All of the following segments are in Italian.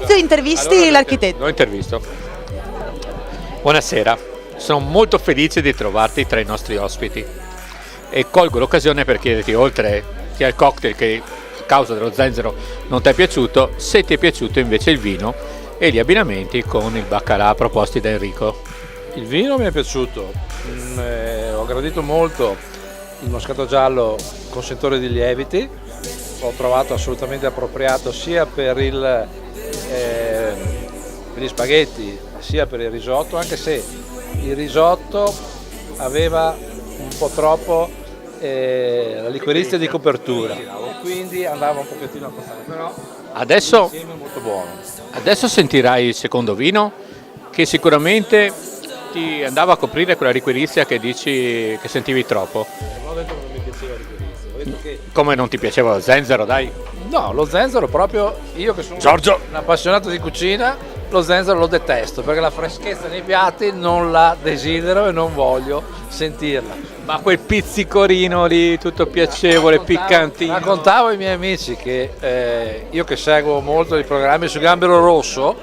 Maurizio, intervisti Allora, l'architetto. L'ho intervisto. Buonasera, sono molto felice di trovarti tra i nostri ospiti e colgo l'occasione per chiederti, oltre che al cocktail che a causa dello zenzero non ti è piaciuto, se ti è piaciuto invece il vino e gli abbinamenti con il baccalà proposti da Enrico. Il vino mi è piaciuto, ho gradito molto il moscato giallo con sentore di lieviti, l'ho trovato assolutamente appropriato sia per gli spaghetti sia per il risotto, anche se il risotto aveva un po' troppo la liquirizia di copertura e quindi andava un pochettino a passare, però Adesso, insieme è molto buono. adesso sentirai il secondo vino che sicuramente ti andava a coprire quella liquirizia che dici che sentivi troppo. Non ho detto che non mi piaceva la liquirizia, ho detto che Come non ti piaceva lo zenzero, dai? no, lo zenzero proprio, io che sono Giorgio! un appassionato di cucina, lo zenzero lo detesto perché la freschezza nei piatti non la desidero e non voglio sentirla. Ma quel pizzicorino lì, tutto piacevole, piccantino. Raccontavo ai miei amici che io che seguo molto i programmi su Gambero Rosso,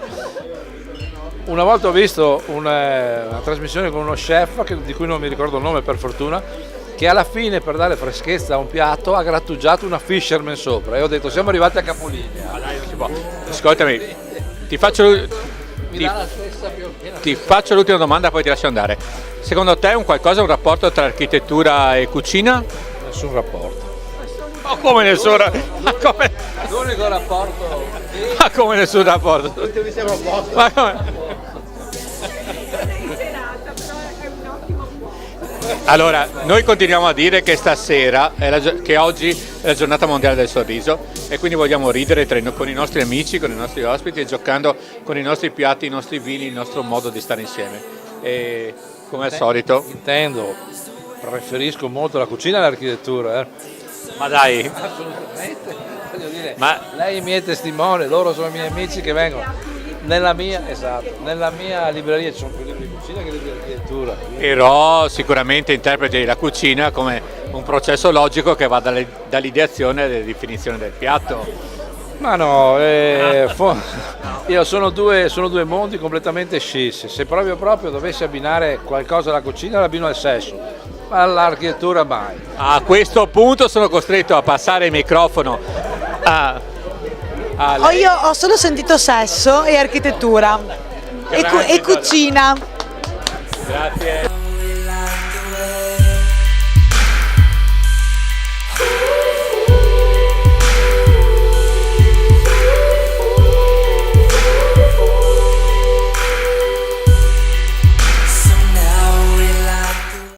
una volta ho visto una trasmissione con uno chef di cui non mi ricordo il nome per fortuna, che alla fine per dare freschezza a un piatto ha grattugiato una fisherman sopra e ho detto siamo arrivati a capolinea. Ascoltami, ti faccio, Mi ti, dà la stessa più o meno. ti faccio l'ultima domanda, poi ti lascio andare. Secondo te è un rapporto tra architettura e cucina? Nessun rapporto. Ma come nessun, L'unico rapporto come nessun rapporto? mi sembra un po'. Ma come? Allora, noi continuiamo a dire che stasera, che oggi è la giornata mondiale del sorriso e quindi vogliamo ridere con i nostri amici, con i nostri ospiti e giocando con i nostri piatti, i nostri vini, il nostro modo di stare insieme. E come al solito, Intendo, preferisco molto la cucina all'architettura. ma dai, Assolutamente. Voglio dire, Ma- lei è i miei testimoni, loro sono i miei amici che vengono. Nella mia libreria ci sono più libri di cucina che libri di architettura. però sicuramente interpreti la cucina come un processo logico che va dall'ideazione alla definizione del piatto. Ma no, io sono due mondi completamente scissi. Se proprio dovessi abbinare qualcosa alla cucina, l'abbino al sesso, ma all'architettura mai. A questo punto sono costretto a passare il microfono a lei. Io ho solo sentito sesso e architettura e cucina. Grazie.